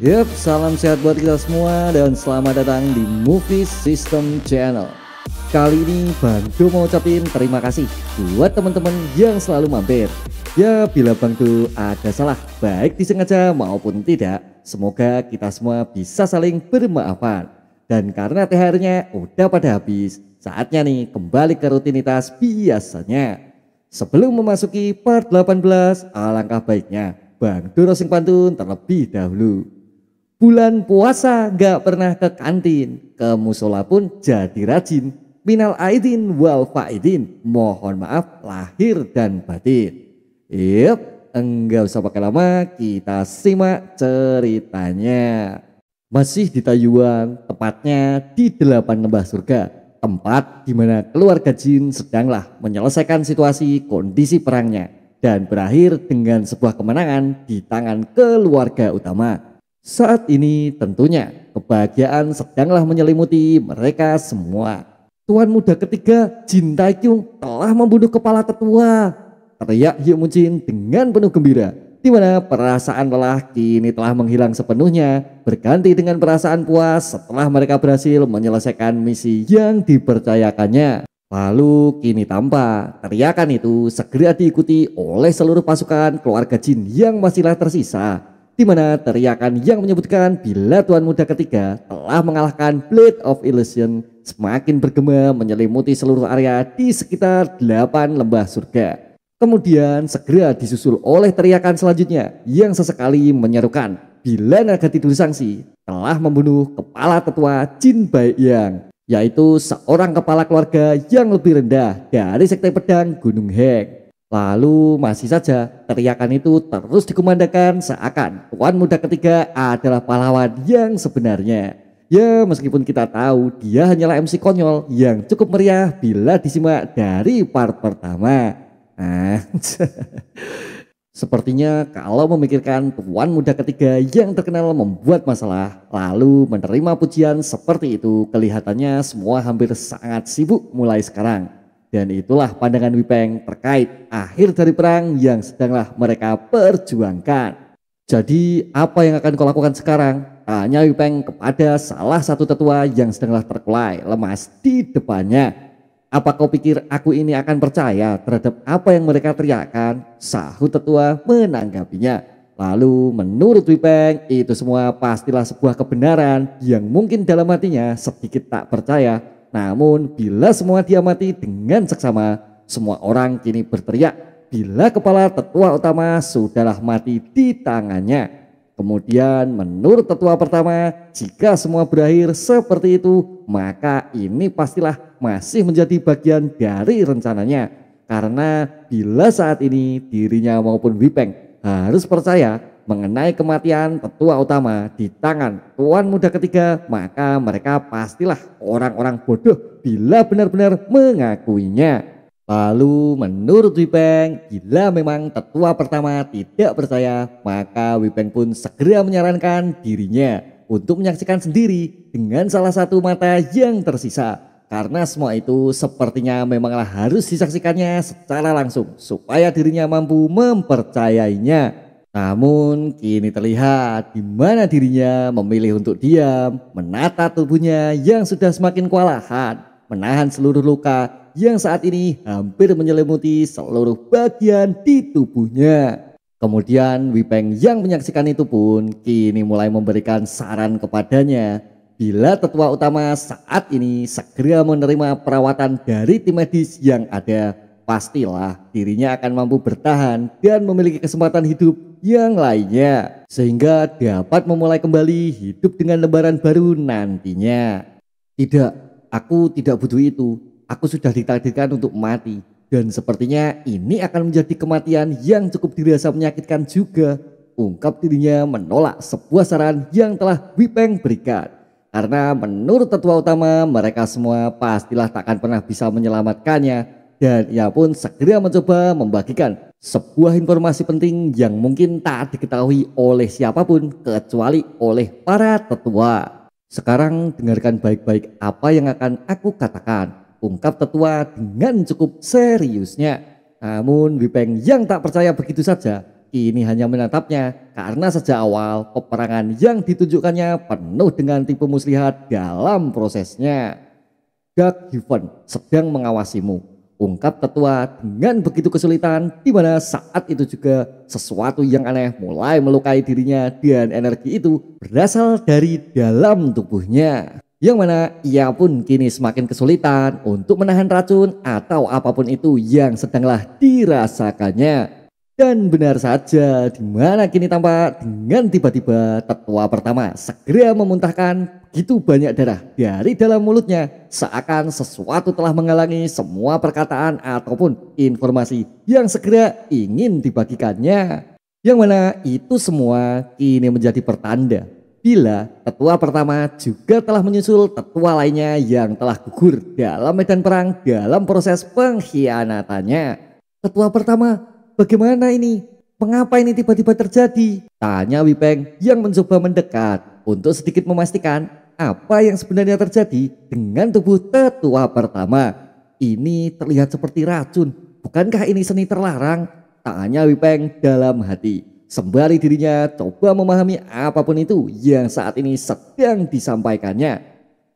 Yap, salam sehat buat kita semua dan selamat datang di Movie System Channel. Kali ini Bang Do mau ucapin terima kasih buat teman-teman yang selalu mampir. Ya, bila Bang Do ada salah, baik disengaja maupun tidak, semoga kita semua bisa saling bermaafan. Dan karena THR-nya udah pada habis, saatnya nih kembali ke rutinitas biasanya. Sebelum memasuki part 18, alangkah baiknya Bang Do roasting pantun terlebih dahulu. Bulan puasa gak pernah ke kantin, ke musola pun jadi rajin. Minal aidin wal faidin, mohon maaf lahir dan batin. Yep, enggak usah pakai lama, kita simak ceritanya. Masih di Taiyuan, tepatnya di 8 lembah surga, tempat di mana keluarga jin sedanglah menyelesaikan situasi kondisi perangnya dan berakhir dengan sebuah kemenangan di tangan keluarga utama. Saat ini tentunya kebahagiaan sedanglah menyelimuti mereka semua. Tuan muda ketiga Jin Taikyung telah membunuh kepala tetua. Teriak Hyuk Moon Jin dengan penuh gembira, di mana perasaan lelah kini telah menghilang sepenuhnya, berganti dengan perasaan puas setelah mereka berhasil menyelesaikan misi yang dipercayakannya. Lalu kini tampak teriakan itu segera diikuti oleh seluruh pasukan keluarga Jin yang masihlah tersisa, di mana teriakan yang menyebutkan bila Tuan Muda ketiga telah mengalahkan Blade of Illusion semakin bergema menyelimuti seluruh area di sekitar 8 lembah surga. Kemudian segera disusul oleh teriakan selanjutnya yang sesekali menyerukan bila naga tidur sangsi telah membunuh kepala tetua Jin Baiyang, yaitu seorang kepala keluarga yang lebih rendah dari sekte pedang Gunung Heng. Lalu masih saja teriakan itu terus dikumandangkan seakan Tuan Muda ketiga adalah pahlawan yang sebenarnya. Ya, meskipun kita tahu dia hanyalah MC konyol yang cukup meriah bila disimak dari part pertama. Sepertinya kalau memikirkan Tuan Muda ketiga yang terkenal membuat masalah lalu menerima pujian seperti itu, kelihatannya semua hampir sangat sibuk mulai sekarang. Dan itulah pandangan Wipeng terkait akhir dari perang yang sedanglah mereka perjuangkan. Jadi apa yang akan kau lakukan sekarang? Tanya Wipeng kepada salah satu tetua yang sedanglah terkulai lemas di depannya. Apa kau pikir aku ini akan percaya terhadap apa yang mereka teriakkan? Sahut tetua menanggapinya. Lalu menurut Wipeng itu semua pastilah sebuah kebenaran yang mungkin dalam hatinya sedikit tak percaya. Namun bila semua diamati dengan seksama, semua orang kini berteriak bila kepala tetua utama sudahlah mati di tangannya. Kemudian menurut tetua pertama, jika semua berakhir seperti itu, maka ini pastilah masih menjadi bagian dari rencananya. Karena bila saat ini dirinya maupun Wipeng harus percaya mengenai kematian tetua utama di tangan Tuan Muda ketiga, maka mereka pastilah orang-orang bodoh bila benar-benar mengakuinya. Lalu menurut Wipeng, bila memang tetua pertama tidak percaya, maka Wipeng pun segera menyarankan dirinya untuk menyaksikan sendiri dengan salah satu mata yang tersisa. Karena semua itu sepertinya memanglah harus disaksikannya secara langsung supaya dirinya mampu mempercayainya. Namun kini terlihat di mana dirinya memilih untuk diam, menata tubuhnya yang sudah semakin kewalahan, menahan seluruh luka yang saat ini hampir menyelimuti seluruh bagian di tubuhnya. Kemudian Wipeng yang menyaksikan itu pun kini mulai memberikan saran kepadanya bila tetua utama saat ini segera menerima perawatan dari tim medis yang ada, pastilah dirinya akan mampu bertahan dan memiliki kesempatan hidup yang lainnya sehingga dapat memulai kembali hidup dengan lembaran baru nantinya. Tidak, aku tidak butuh itu. Aku sudah ditakdirkan untuk mati dan sepertinya ini akan menjadi kematian yang cukup dirasa menyakitkan juga. Ungkap dirinya menolak sebuah saran yang telah Wipeng berikan. Karena menurut tetua utama mereka semua pastilah takkan pernah bisa menyelamatkannya. Dan ia pun segera mencoba membagikan sebuah informasi penting yang mungkin tak diketahui oleh siapapun kecuali oleh para tetua. Sekarang dengarkan baik-baik apa yang akan aku katakan, ungkap tetua dengan cukup seriusnya. Namun Wipeng yang tak percaya begitu saja kini hanya menatapnya karena sejak awal peperangan yang ditunjukkannya penuh dengan tipu muslihat dalam prosesnya. Dark Heaven sedang mengawasimu, ungkap tetua dengan begitu kesulitan, di mana saat itu juga sesuatu yang aneh mulai melukai dirinya dan energi itu berasal dari dalam tubuhnya. Yang mana ia pun kini semakin kesulitan untuk menahan racun atau apapun itu yang sedanglah dirasakannya. Dan benar saja, di mana kini tampak dengan tiba-tiba tetua pertama segera memuntahkan begitu banyak darah dari dalam mulutnya, seakan sesuatu telah menghalangi semua perkataan ataupun informasi yang segera ingin dibagikannya. Yang mana itu semua kini menjadi pertanda bila tetua pertama juga telah menyusul tetua lainnya yang telah gugur dalam medan perang dalam proses pengkhianatannya. Tetua pertama, bagaimana ini? Mengapa ini tiba-tiba terjadi? Tanya Wipeng yang mencoba mendekat untuk sedikit memastikan apa yang sebenarnya terjadi dengan tubuh tetua pertama. Ini terlihat seperti racun. Bukankah ini seni terlarang? Tanya Wipeng dalam hati. Sembari dirinya coba memahami apapun itu yang saat ini sedang disampaikannya.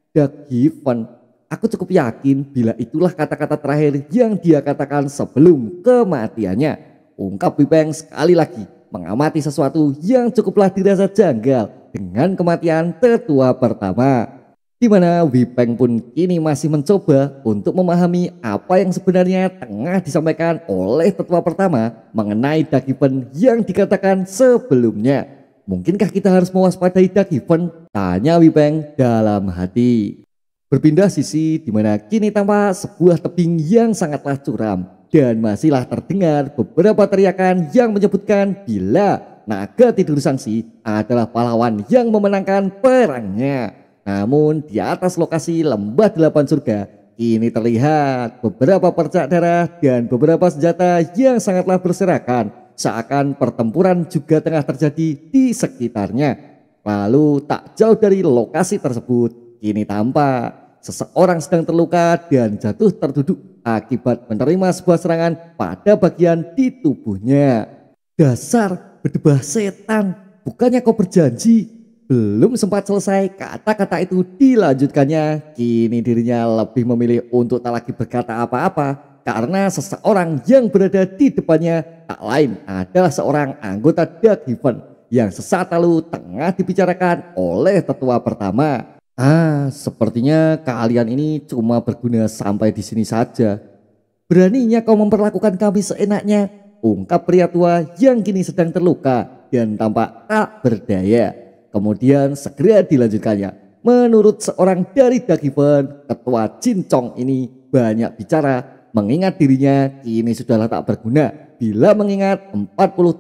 Dark Heaven, aku cukup yakin bila itulah kata-kata terakhir yang dia katakan sebelum kematiannya. Ungkap Wipeng sekali lagi mengamati sesuatu yang cukuplah dirasa janggal dengan kematian tetua pertama. Di mana Wipeng pun kini masih mencoba untuk memahami apa yang sebenarnya tengah disampaikan oleh tetua pertama mengenai Dark Heaven yang dikatakan sebelumnya. Mungkinkah kita harus mewaspadai Dark Heaven? Tanya Wipeng dalam hati. Berpindah sisi di mana kini tampak sebuah tebing yang sangatlah curam dan masihlah terdengar beberapa teriakan yang menyebutkan bila naga tidur sangsi adalah pahlawan yang memenangkan perangnya. Namun di atas lokasi lembah 8 surga kini terlihat beberapa percak darah dan beberapa senjata yang sangatlah berserakan, seakan pertempuran juga tengah terjadi di sekitarnya. Lalu tak jauh dari lokasi tersebut kini tampak seseorang sedang terluka dan jatuh terduduk akibat menerima sebuah serangan pada bagian di tubuhnya. Dasar berdebah setan, bukannya kau berjanji? Belum sempat selesai kata-kata itu dilanjutkannya, kini dirinya lebih memilih untuk tak lagi berkata apa-apa karena seseorang yang berada di depannya tak lain adalah seorang anggota Dark Heaven yang sesaat lalu tengah dibicarakan oleh tetua pertama. Sepertinya kalian ini cuma berguna sampai di sini saja. Beraninya kau memperlakukan kami seenaknya, ungkap pria tua yang kini sedang terluka dan tampak tak berdaya. Kemudian segera dilanjutkannya. Menurut seorang dari Dark Heaven, ketua Jincong ini banyak bicara, mengingat dirinya kini sudahlah tak berguna bila mengingat 40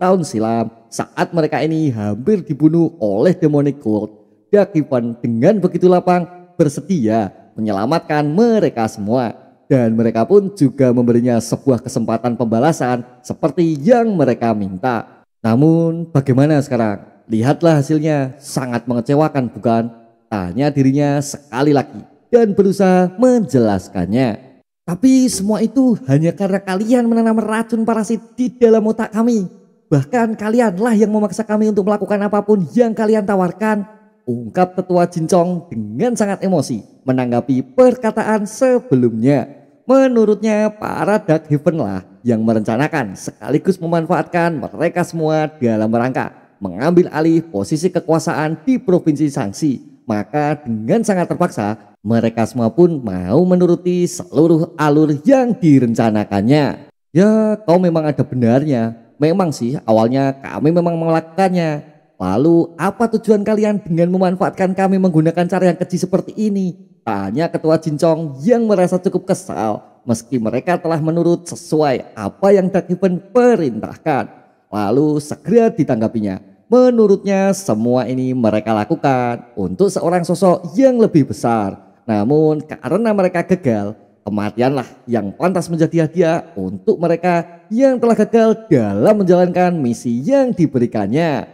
tahun silam saat mereka ini hampir dibunuh oleh demonic cult. Dark Heaven dengan begitu lapang bersedia menyelamatkan mereka semua, dan mereka pun juga memberinya sebuah kesempatan pembalasan seperti yang mereka minta. Namun bagaimana sekarang? Lihatlah hasilnya, sangat mengecewakan bukan? Tanya dirinya sekali lagi dan berusaha menjelaskannya. Tapi semua itu hanya karena kalian menanam racun parasit di dalam otak kami. Bahkan kalianlah yang memaksa kami untuk melakukan apapun yang kalian tawarkan, ungkap tetua Jincong dengan sangat emosi menanggapi perkataan sebelumnya. Menurutnya para Dark Heaven lah yang merencanakan sekaligus memanfaatkan mereka semua dalam rangka mengambil alih posisi kekuasaan di Provinsi Sangsi. Maka dengan sangat terpaksa mereka semua pun mau menuruti seluruh alur yang direncanakannya. Ya, kau memang ada benarnya. Memang sih awalnya kami memang melakukannya. Lalu apa tujuan kalian dengan memanfaatkan kami menggunakan cara yang keji seperti ini? Tanya ketua Jincong yang merasa cukup kesal meski mereka telah menurut sesuai apa yang Dark Heaven perintahkan. Lalu segera ditanggapinya. Menurutnya semua ini mereka lakukan untuk seorang sosok yang lebih besar. Namun karena mereka gagal, kematianlah yang pantas menjadi hadiah untuk mereka yang telah gagal dalam menjalankan misi yang diberikannya.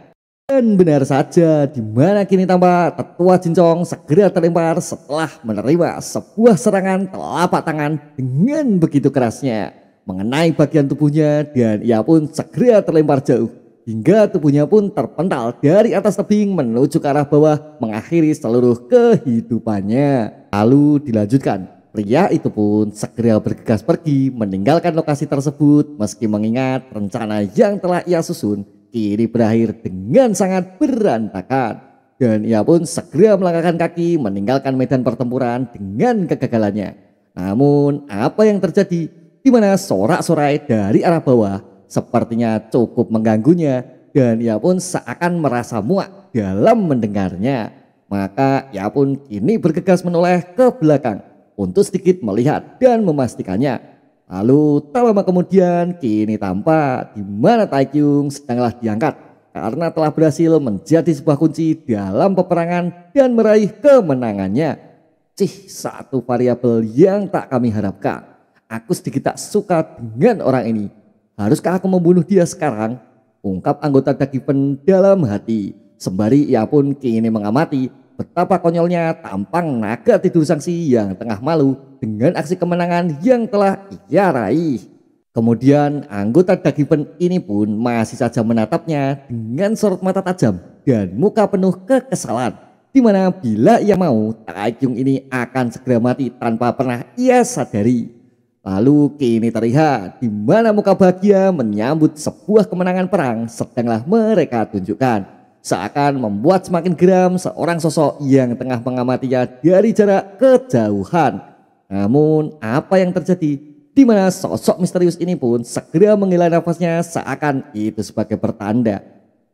Dan benar saja, di mana kini tampak tetua Jincong segera terlempar setelah menerima sebuah serangan telapak tangan dengan begitu kerasnya mengenai bagian tubuhnya, dan ia pun segera terlempar jauh hingga tubuhnya pun terpental dari atas tebing menuju ke arah bawah mengakhiri seluruh kehidupannya. Lalu dilanjutkan, pria itu pun segera bergegas pergi meninggalkan lokasi tersebut meski mengingat rencana yang telah ia susun kini berakhir dengan sangat berantakan. Dan ia pun segera melangkahkan kaki meninggalkan medan pertempuran dengan kegagalannya. Namun apa yang terjadi di mana sorak-sorai dari arah bawah sepertinya cukup mengganggunya dan ia pun seakan merasa muak dalam mendengarnya. Maka ia pun kini bergegas menoleh ke belakang untuk sedikit melihat dan memastikannya. Lalu tak lama kemudian kini tampak di mana Taekyung sedanglah diangkat karena telah berhasil menjadi sebuah kunci dalam peperangan dan meraih kemenangannya. Satu variabel yang tak kami harapkan. Aku sedikit tak suka dengan orang ini. Haruskah aku membunuh dia sekarang? Ungkap anggota Dagiven dalam hati. Sembari ia pun kini mengamati betapa konyolnya tampang naga tidur sangsi yang tengah malu dengan aksi kemenangan yang telah ia raih. Kemudian anggota Dagiven ini pun masih saja menatapnya dengan sorot mata tajam dan muka penuh kekesalan. Di mana bila ia mau, Taekyung ini akan segera mati tanpa pernah ia sadari. Lalu kini terlihat di mana muka bahagia menyambut sebuah kemenangan perang sedanglah mereka tunjukkan. Seakan membuat semakin geram seorang sosok yang tengah mengamatinya dari jarak kejauhan. Namun apa yang terjadi? Di mana sosok misterius ini pun segera menghela nafasnya seakan itu sebagai pertanda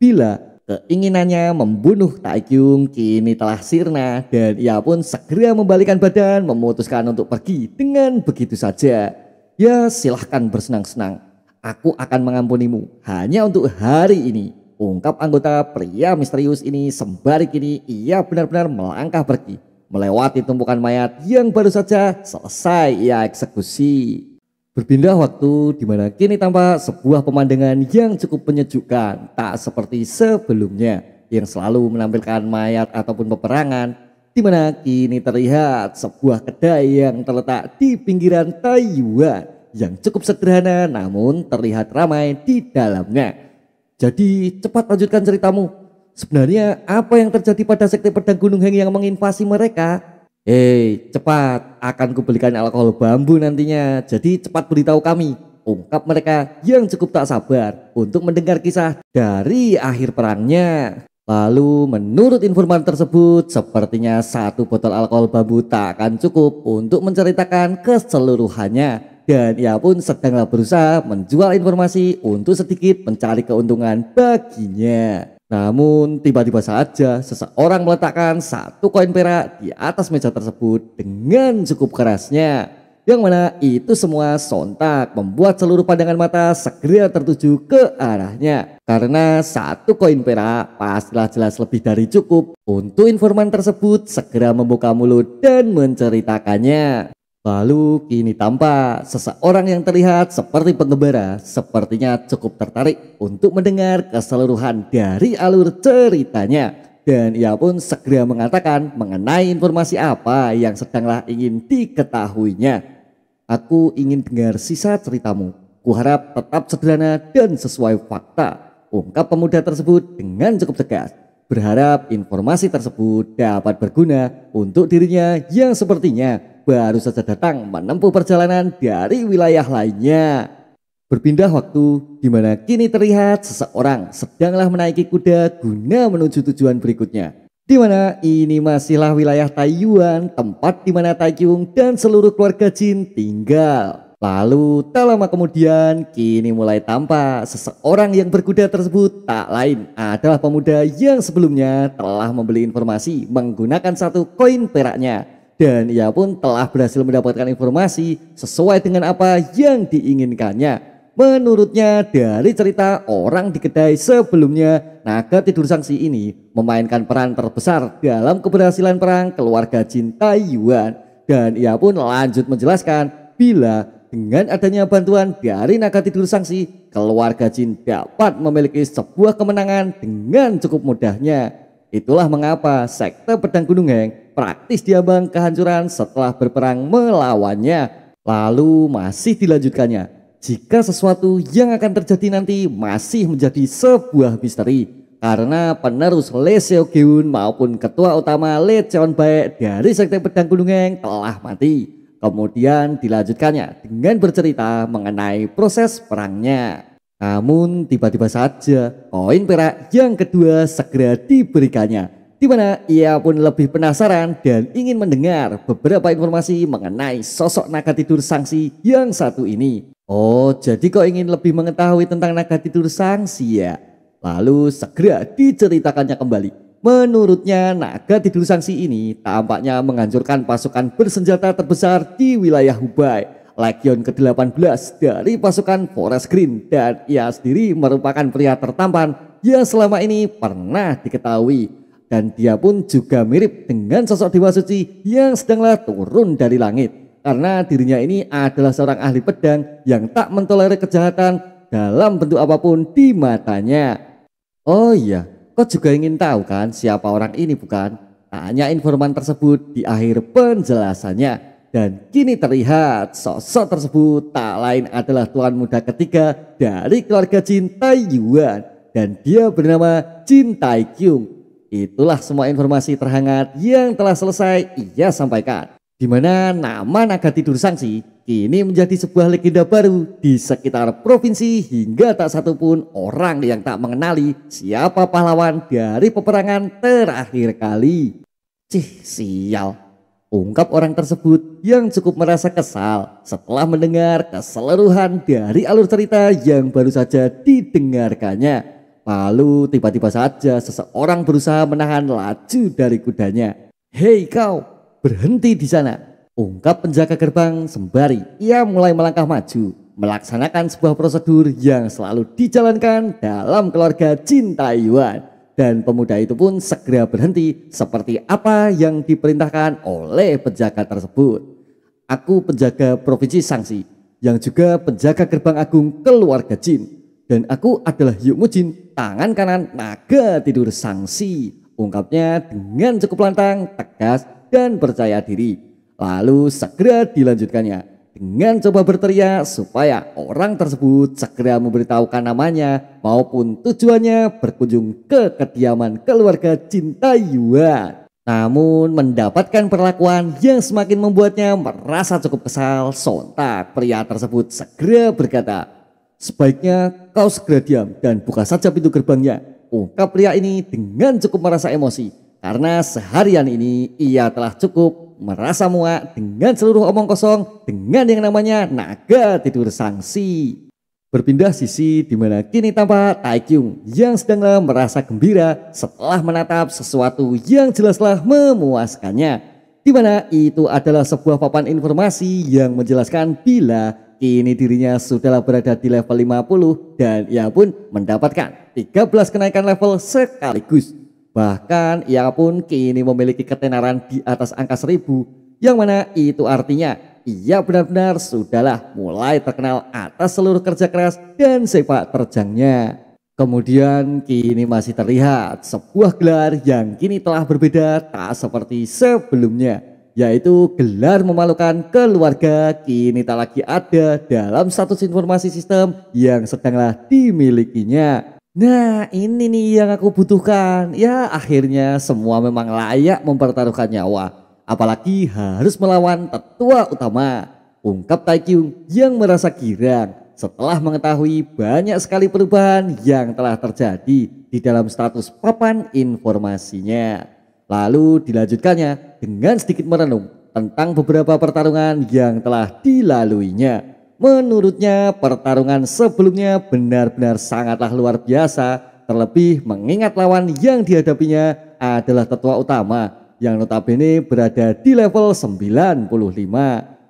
bila keinginannya membunuh Taekyung kini telah sirna dan ia pun segera membalikan badan memutuskan untuk pergi dengan begitu saja. Ya silahkan bersenang-senang, aku akan mengampunimu hanya untuk hari ini, ungkap anggota pria misterius ini sembari kini ia benar-benar melangkah pergi melewati tumpukan mayat yang baru saja selesai ia eksekusi. Berpindah waktu di mana kini tampak sebuah pemandangan yang cukup menyejukkan, tak seperti sebelumnya yang selalu menampilkan mayat ataupun peperangan, di mana kini terlihat sebuah kedai yang terletak di pinggiran Taiyuan yang cukup sederhana namun terlihat ramai di dalamnya. Jadi cepat lanjutkan ceritamu. Sebenarnya apa yang terjadi pada sekte pedang Gunung Heng yang menginvasi mereka? Cepat, akan kubelikan alkohol bambu nantinya. Jadi cepat beritahu kami, ungkap mereka yang cukup tak sabar untuk mendengar kisah dari akhir perangnya. Lalu menurut informan tersebut, sepertinya satu botol alkohol bambu tak akan cukup untuk menceritakan keseluruhannya. Dan ia pun sedanglah berusaha menjual informasi untuk sedikit mencari keuntungan baginya. Namun tiba-tiba saja seseorang meletakkan satu koin perak di atas meja tersebut dengan cukup kerasnya. Yang mana itu semua sontak membuat seluruh pandangan mata segera tertuju ke arahnya. Karena satu koin perak pastilah jelas lebih dari cukup untuk informan tersebut segera membuka mulut dan menceritakannya. Lalu kini tampak seseorang yang terlihat seperti pengembara sepertinya cukup tertarik untuk mendengar keseluruhan dari alur ceritanya. Dan ia pun segera mengatakan mengenai informasi apa yang sedanglah ingin diketahuinya. Aku ingin dengar sisa ceritamu. Kuharap tetap sederhana dan sesuai fakta, ungkap pemuda tersebut dengan cukup tegas. Berharap informasi tersebut dapat berguna untuk dirinya yang sepertinya baru saja datang menempuh perjalanan dari wilayah lainnya. Berpindah waktu di mana kini terlihat seseorang sedanglah menaiki kuda guna menuju tujuan berikutnya. Di mana ini masihlah wilayah Taiyuan, tempat di mana Taekyung dan seluruh keluarga Jin tinggal. Lalu tak lama kemudian kini mulai tampak seseorang yang berkuda tersebut tak lain adalah pemuda yang sebelumnya telah membeli informasi menggunakan satu koin peraknya. Dan ia pun telah berhasil mendapatkan informasi sesuai dengan apa yang diinginkannya. Menurutnya dari cerita orang di kedai sebelumnya, naga tidur sangsi ini memainkan peran terbesar dalam keberhasilan perang keluarga Jin Taiyuan. Dan ia pun lanjut menjelaskan bila dengan adanya bantuan dari naga tidur sangsi, keluarga Jin dapat memiliki sebuah kemenangan dengan cukup mudahnya. Itulah mengapa sekte pedang Gunung Heng praktis diambang kehancuran setelah berperang melawannya. Lalu masih dilanjutkannya. Jika sesuatu yang akan terjadi nanti masih menjadi sebuah misteri karena penerus Lee Seok-geun maupun ketua utama Lee Cheon-baek dari Sekte Pedang Gunungeng telah mati. Kemudian dilanjutkannya dengan bercerita mengenai proses perangnya. Namun tiba-tiba saja koin perak yang kedua segera diberikannya, di mana ia pun lebih penasaran dan ingin mendengar beberapa informasi mengenai sosok naga tidur Sangsi yang satu ini. Oh, jadi kau ingin lebih mengetahui tentang naga tidur Sangsi ya? Lalu segera diceritakannya kembali. Menurutnya naga tidur Sangsi ini tampaknya menghancurkan pasukan bersenjata terbesar di wilayah Hubei, Legion ke-18 dari pasukan Forest Green, dan ia sendiri merupakan pria tertampan yang selama ini pernah diketahui. Dan dia pun juga mirip dengan sosok Dewa Suci yang sedanglah turun dari langit, karena dirinya ini adalah seorang ahli pedang yang tak mentolerir kejahatan dalam bentuk apapun di matanya. Oh iya, kau juga ingin tahu kan siapa orang ini bukan? Tanya informan tersebut di akhir penjelasannya. Dan kini terlihat sosok tersebut tak lain adalah tuan muda ketiga dari keluarga Jin Taiyuan, dan dia bernama Jin Taikyung. Itulah semua informasi terhangat yang telah selesai ia sampaikan. Di mana nama naga tidur Sangsi kini menjadi sebuah legenda baru di sekitar provinsi, hingga tak satupun orang yang tak mengenali siapa pahlawan dari peperangan terakhir kali. Cih, sial. Ungkap orang tersebut yang cukup merasa kesal setelah mendengar keseluruhan dari alur cerita yang baru saja didengarkannya. Lalu tiba-tiba saja seseorang berusaha menahan laju dari kudanya. "Hei kau, berhenti di sana!" Ungkap penjaga gerbang sembari ia mulai melangkah maju, melaksanakan sebuah prosedur yang selalu dijalankan dalam keluarga Jin Taiyuan. Dan pemuda itu pun segera berhenti seperti apa yang diperintahkan oleh penjaga tersebut. "Aku penjaga provinsi Sangsi yang juga penjaga gerbang agung keluarga Jin. Dan aku adalah Yukmu Jin, tangan kanan naga tidur Sangsi," ungkapnya dengan cukup lantang, tegas, dan percaya diri. Lalu segera dilanjutkannya dengan coba berteriak supaya orang tersebut segera memberitahukan namanya maupun tujuannya berkunjung ke kediaman keluarga Jin Taiyuan. Namun mendapatkan perlakuan yang semakin membuatnya merasa cukup kesal, sontak pria tersebut segera berkata, "Sebaiknya kau segera diam dan buka saja pintu gerbangnya," ungkap pria ini dengan cukup merasa emosi karena seharian ini ia telah cukup merasa muak dengan seluruh omong kosong dengan yang namanya naga tidur Sangsi. Berpindah sisi di mana kini tampak Taikyung yang sedanglah merasa gembira setelah menatap sesuatu yang jelaslah memuaskannya, di mana itu adalah sebuah papan informasi yang menjelaskan bila kini dirinya sudahlah berada di level 50 dan ia pun mendapatkan 13 kenaikan level sekaligus. Bahkan ia pun kini memiliki ketenaran di atas angka 1000, yang mana itu artinya ia benar-benar sudahlah mulai terkenal atas seluruh kerja keras dan sepak terjangnya. Kemudian kini masih terlihat sebuah gelar yang kini telah berbeda tak seperti sebelumnya, yaitu gelar memalukan keluarga kini tak lagi ada dalam status informasi sistem yang sedanglah dimilikinya. Nah, ini nih yang aku butuhkan. Ya, akhirnya semua memang layak mempertaruhkan nyawa, apalagi harus melawan tetua utama, ungkap Taikyung yang merasa girang setelah mengetahui banyak sekali perubahan yang telah terjadi di dalam status papan informasinya. Lalu dilanjutkannya dengan sedikit merenung tentang beberapa pertarungan yang telah dilaluinya. Menurutnya pertarungan sebelumnya benar-benar sangatlah luar biasa, terlebih mengingat lawan yang dihadapinya adalah tetua utama yang notabene berada di level 95,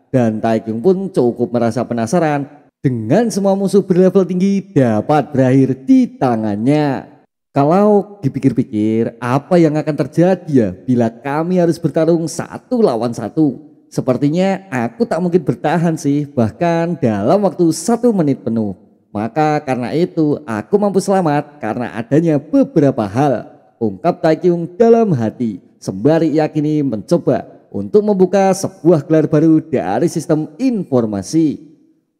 dan Taikyung pun cukup merasa penasaran dengan semua musuh berlevel tinggi dapat berakhir di tangannya. Kalau dipikir-pikir, apa yang akan terjadi ya bila kami harus bertarung satu lawan satu? Sepertinya aku tak mungkin bertahan sih, bahkan dalam waktu 1 menit penuh. Maka karena itu aku mampu selamat karena adanya beberapa hal, ungkap Taikyung dalam hati sembari yakini mencoba untuk membuka sebuah gelar baru dari sistem informasi.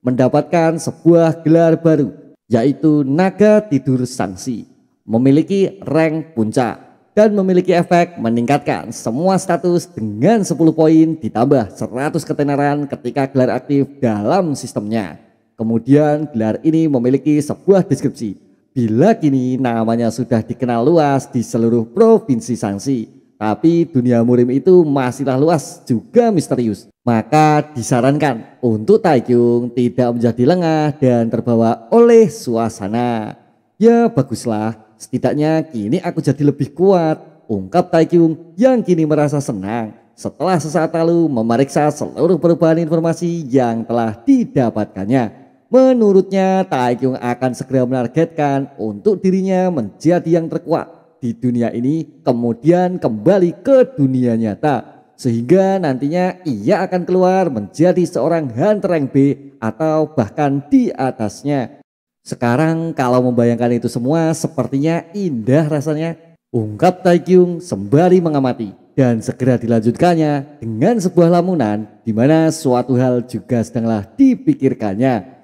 mendapatkan sebuah gelar baru, yaitu Naga Tidur Sangsi, memiliki rank puncak, dan memiliki efek meningkatkan semua status dengan 10 poin ditambah 100 ketenaran ketika gelar aktif dalam sistemnya. Kemudian gelar ini memiliki sebuah deskripsi, bila kini namanya sudah dikenal luas di seluruh provinsi Sangsi. Tapi dunia murim itu masihlah luas juga misterius. Maka disarankan untuk Taekyung tidak menjadi lengah dan terbawa oleh suasana. Ya baguslah, setidaknya kini aku jadi lebih kuat, ungkap Taekyung yang kini merasa senang setelah sesaat lalu memeriksa seluruh perubahan informasi yang telah didapatkannya. Menurutnya Taekyung akan segera menargetkan untuk dirinya menjadi yang terkuat di dunia ini, kemudian kembali ke dunia nyata, sehingga nantinya ia akan keluar menjadi seorang hunter rank B atau bahkan di atasnya. Sekarang kalau membayangkan itu semua sepertinya indah rasanya, ungkap Taekyung sembari mengamati, dan segera dilanjutkannya dengan sebuah lamunan di mana suatu hal juga sedanglah dipikirkannya.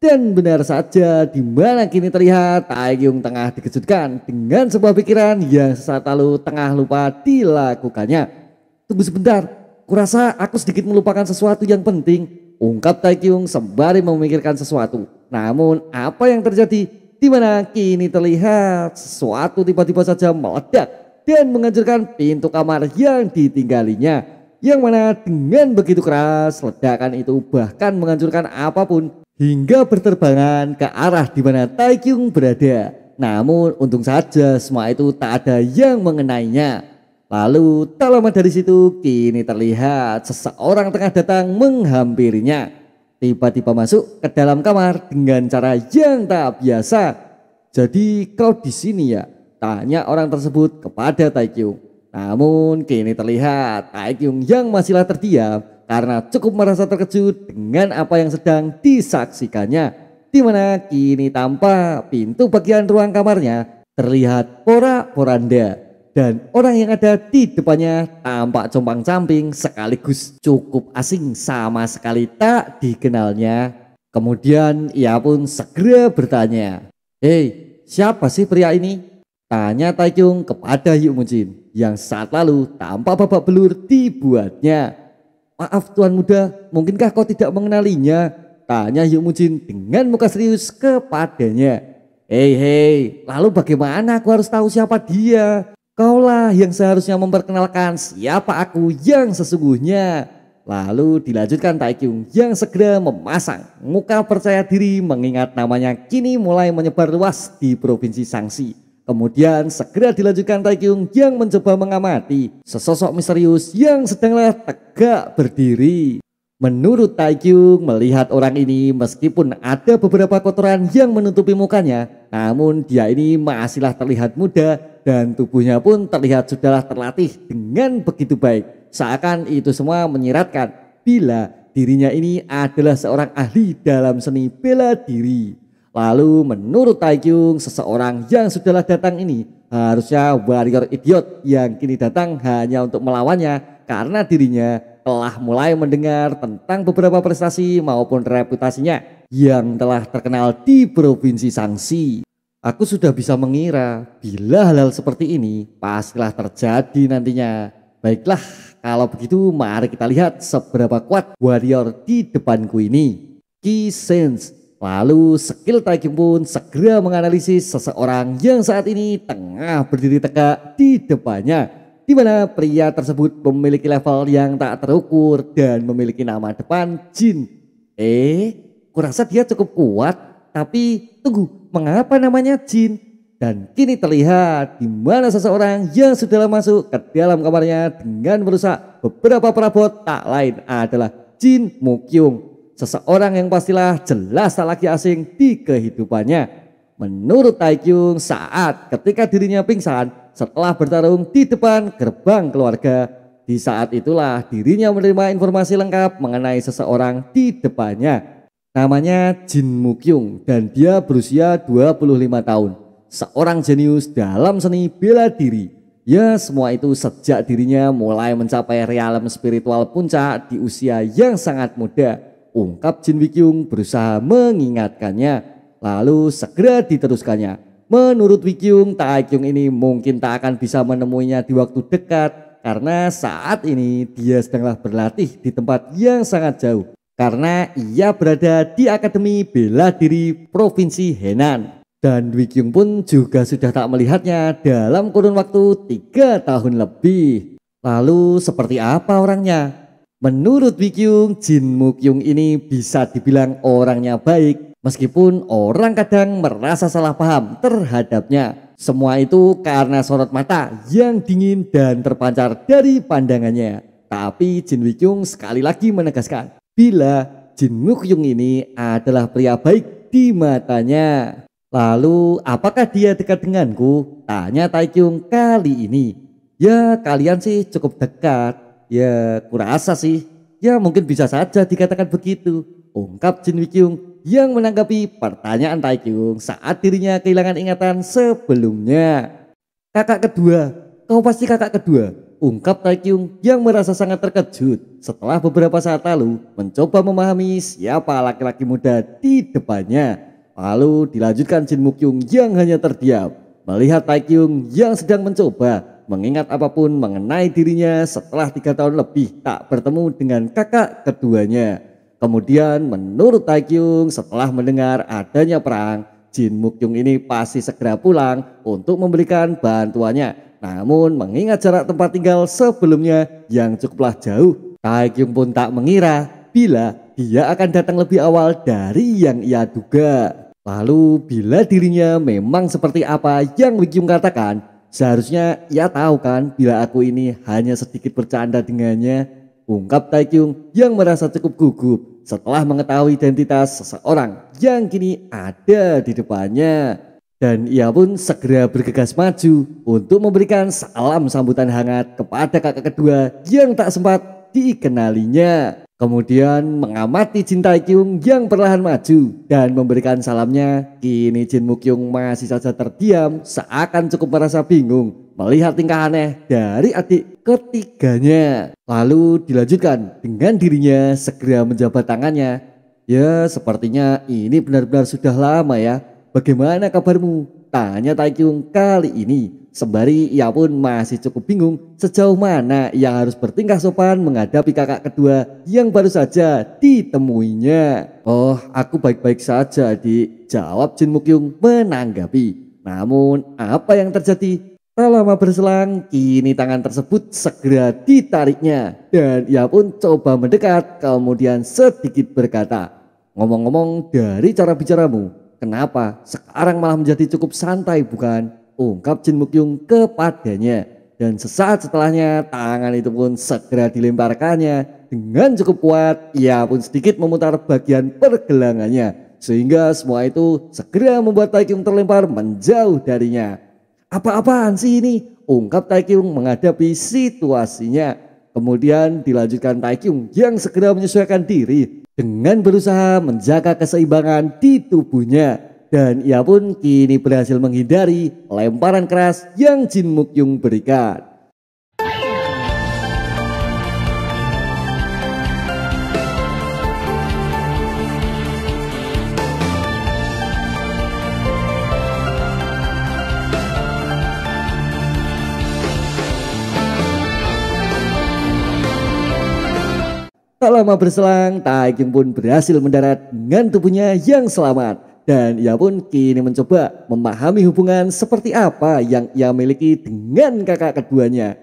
Dan benar saja, di mana kini terlihat Taekyung tengah dikejutkan dengan sebuah pikiran yang sesaat lalu tengah lupa dilakukannya. Tunggu sebentar, kurasa aku sedikit melupakan sesuatu yang penting, ungkap Taekyung sembari memikirkan sesuatu. Namun apa yang terjadi? Di mana kini terlihat sesuatu tiba-tiba saja meledak dan menghancurkan pintu kamar yang ditinggalinya. Yang mana dengan begitu keras, ledakan itu bahkan menghancurkan apapun hingga berterbangan ke arah di mana Taekyung berada. Namun untung saja semua itu tak ada yang mengenainya. Lalu tak lama dari situ kini terlihat seseorang tengah datang menghampirinya. Tiba-tiba masuk ke dalam kamar dengan cara yang tak biasa. Jadi kau di sini ya? Tanya orang tersebut kepada Taekyung. Namun kini terlihat Taekyung yang masihlah terdiam karena cukup merasa terkejut dengan apa yang sedang disaksikannya. Di mana kini tampak pintu bagian ruang kamarnya terlihat porak-poranda dan orang yang ada di depannya tampak compang-camping sekaligus cukup asing, sama sekali tak dikenalnya. Kemudian ia pun segera bertanya, "Hei, siapa sih pria ini?" Tanya Taekyung kepada Hyukmujin yang saat lalu tampak babak belur dibuatnya. "Maaf Tuan Muda, mungkinkah kau tidak mengenalinya?" Tanya Hyukmujin dengan muka serius kepadanya. Hei, lalu bagaimana aku harus tahu siapa dia? Kaulah yang seharusnya memperkenalkan siapa aku yang sesungguhnya. Lalu dilanjutkan Taekyung yang segera memasang muka percaya diri mengingat namanya kini mulai menyebar luas di provinsi Sangsi. Kemudian segera dilanjutkan Taekyung yang mencoba mengamati sesosok misterius yang sedanglah tegak berdiri. Menurut Taekyung, melihat orang ini meskipun ada beberapa kotoran yang menutupi mukanya, namun dia ini masihlah terlihat muda dan tubuhnya pun terlihat sudahlah terlatih dengan begitu baik. Seakan itu semua menyiratkan bila dirinya ini adalah seorang ahli dalam seni bela diri. Lalu menurut Taekyung, seseorang yang sudahlah datang ini harusnya warrior idiot yang kini datang hanya untuk melawannya karena dirinya telah mulai mendengar tentang beberapa prestasi maupun reputasinya yang telah terkenal di provinsi Sangsi. Aku sudah bisa mengira bila hal-hal seperti ini pastilah terjadi nantinya. Baiklah, kalau begitu mari kita lihat seberapa kuat warrior di depanku ini. Ki Sense. Lalu skill Taekyung pun segera menganalisis seseorang yang saat ini tengah berdiri tegak di depannya, di mana pria tersebut memiliki level yang tak terukur dan memiliki nama depan Jin. Kurasa dia cukup kuat, tapi tunggu, mengapa namanya Jin? Dan kini terlihat di mana seseorang yang sudah masuk ke dalam kamarnya dengan merusak beberapa perabot tak lain adalah Jin Mukyung. Seseorang yang pastilah jelas tak lagi asing di kehidupannya. Menurut Taekyung, saat ketika dirinya pingsan setelah bertarung di depan gerbang keluarga, di saat itulah dirinya menerima informasi lengkap mengenai seseorang di depannya. Namanya Jin Mukyung dan dia berusia 25 tahun. Seorang jenius dalam seni bela diri. Ya, semua itu sejak dirinya mulai mencapai realem spiritual puncak di usia yang sangat muda. ungkap Jin Wikyung berusaha mengingatkannya, lalu segera diteruskannya. Menurut Wikyung, Taekyung ini mungkin tak akan bisa menemuinya di waktu dekat karena saat ini dia sedanglah berlatih di tempat yang sangat jauh. Karena ia berada di Akademi Bela Diri Provinsi Henan. Dan Wikyung pun juga sudah tak melihatnya dalam kurun waktu 3 tahun lebih. Lalu seperti apa orangnya? Menurut Wikyung, Jin Mukyung ini bisa dibilang orangnya baik. Meskipun orang kadang merasa salah paham terhadapnya. Semua itu karena sorot mata yang dingin dan terpancar dari pandangannya. Tapi Jin Wikyung sekali lagi menegaskan bila Jin Mukyung ini adalah pria baik di matanya. Lalu apakah dia dekat denganku? Tanya Taekyung kali ini. Ya kalian sih cukup dekat. Ya kurasa sih. Ya mungkin bisa saja dikatakan begitu. Ungkap Jin Wikyung yang menanggapi pertanyaan Taekyung saat dirinya kehilangan ingatan sebelumnya. Kakak kedua, kau pasti kakak kedua. Ungkap Taekyung yang merasa sangat terkejut setelah beberapa saat lalu mencoba memahami siapa laki-laki muda di depannya. Lalu dilanjutkan Jin Mukyung yang hanya terdiam melihat Taekyung yang sedang mencoba mengingat apapun mengenai dirinya setelah 3 tahun lebih tak bertemu dengan kakak keduanya. Kemudian menurut Taekyung setelah mendengar adanya perang, Jin Mukyung ini pasti segera pulang untuk memberikan bantuannya. Namun mengingat jarak tempat tinggal sebelumnya yang cukuplah jauh, Taekyung pun tak mengira bila dia akan datang lebih awal dari yang ia duga. Lalu bila dirinya memang seperti apa yang Wikyung katakan, seharusnya ia tahu kan bila aku ini hanya sedikit bercanda dengannya. Ungkap Taekyung yang merasa cukup gugup setelah mengetahui identitas seseorang yang kini ada di depannya. Dan ia pun segera bergegas maju untuk memberikan salam sambutan hangat kepada kakak kedua yang tak sempat dikenalinya. Kemudian mengamati Jin Taekyung yang perlahan maju dan memberikan salamnya. Kini Jin Mukyung masih saja terdiam seakan cukup merasa bingung melihat tingkah aneh dari adik ketiganya. Lalu dilanjutkan dengan dirinya segera menjabat tangannya. Ya sepertinya ini benar-benar sudah lama ya. Bagaimana kabarmu? Tanya Taekyung kali ini. Sembari ia pun masih cukup bingung sejauh mana yang harus bertingkah sopan menghadapi kakak kedua yang baru saja ditemuinya. Oh, aku baik-baik saja, Dik, jawab Jin Mukyung menanggapi. Namun apa yang terjadi? Tak lama berselang, kini tangan tersebut segera ditariknya dan ia pun coba mendekat kemudian sedikit berkata, ngomong-ngomong dari cara bicaramu, kenapa sekarang malah menjadi cukup santai bukan? Ungkap Jin Mukyung kepadanya. Dan sesaat setelahnya tangan itu pun segera dilemparkannya dengan cukup kuat. Ia pun sedikit memutar bagian pergelangannya sehingga semua itu segera membuat Taekyung terlempar menjauh darinya. Apa-apaan sih ini? Ungkap Taekyung menghadapi situasinya. Kemudian dilanjutkan Taekyung yang segera menyesuaikan diri dengan berusaha menjaga keseimbangan di tubuhnya. Dan ia pun kini berhasil menghindari lemparan keras yang Jin Mukyung berikan. Tak lama berselang, Taekyung pun berhasil mendarat dengan tubuhnya yang selamat. Dan ia pun kini mencoba memahami hubungan seperti apa yang ia miliki dengan kakak keduanya.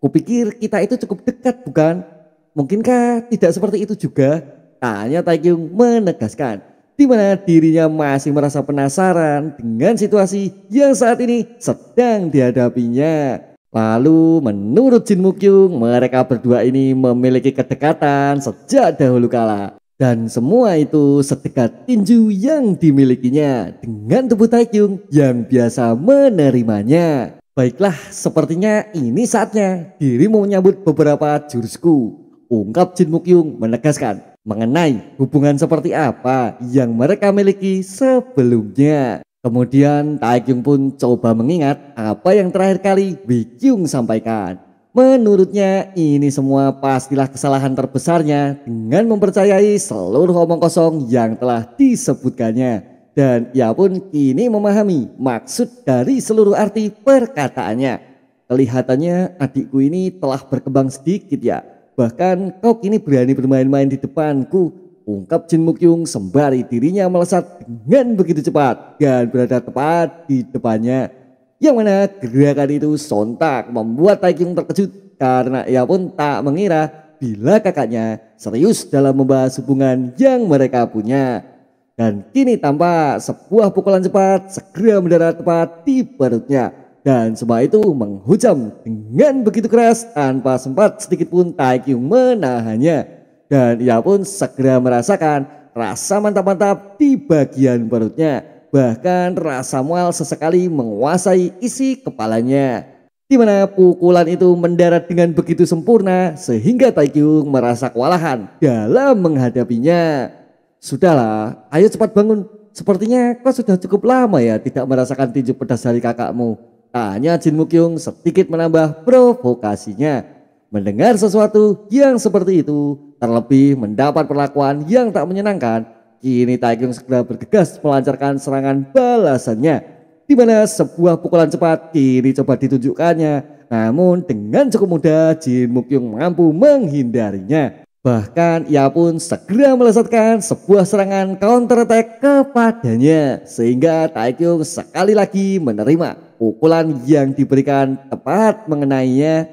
Kupikir kita itu cukup dekat bukan? Mungkinkah tidak seperti itu juga? Tanya Taekyung menegaskan. Di mana dirinya masih merasa penasaran dengan situasi yang saat ini sedang dihadapinya. Lalu menurut Jin Mukyung mereka berdua ini memiliki kedekatan sejak dahulu kala. Dan semua itu sedekat tinju yang dimilikinya dengan tubuh Taekyung yang biasa menerimanya. Baiklah, sepertinya ini saatnya dirimu menyambut beberapa jurusku. Ungkap Jin Mukyung menegaskan mengenai hubungan seperti apa yang mereka miliki sebelumnya. Kemudian Taekyung pun coba mengingat apa yang terakhir kali Wikyung sampaikan. Menurutnya ini semua pastilah kesalahan terbesarnya dengan mempercayai seluruh omong kosong yang telah disebutkannya. Dan ia pun kini memahami maksud dari seluruh arti perkataannya. Kelihatannya adikku ini telah berkembang sedikit ya. Bahkan kau kini berani bermain-main di depanku, ungkap Jin Mukyung sembari dirinya melesat dengan begitu cepat dan berada tepat di depannya. Yang mana gerakan itu sontak membuat Taekyung terkejut karena ia pun tak mengira bila kakaknya serius dalam membahas hubungan yang mereka punya. Dan kini tampak sebuah pukulan cepat segera mendarat tepat di perutnya. Dan semua itu menghujam dengan begitu keras tanpa sempat sedikit pun Taekyung menahannya. Dan ia pun segera merasakan rasa mantap-mantap di bagian perutnya. Bahkan rasa mual sesekali menguasai isi kepalanya. Di mana pukulan itu mendarat dengan begitu sempurna sehingga Taekyung merasa kewalahan dalam menghadapinya. Sudahlah, ayo cepat bangun. Sepertinya kau sudah cukup lama ya tidak merasakan tinju pedas dari kakakmu. Tanya Jin Mukyung sedikit menambah provokasinya. Mendengar sesuatu yang seperti itu, terlebih mendapat perlakuan yang tak menyenangkan, kini Taekyung segera bergegas melancarkan serangan balasannya. Di mana sebuah pukulan cepat kini coba ditunjukkannya. Namun dengan cukup mudah Jin Mukyung mampu menghindarinya. Bahkan ia pun segera melesatkan sebuah serangan counter attack kepadanya. Sehingga Taekyung sekali lagi menerima pukulan yang diberikan tepat mengenainya.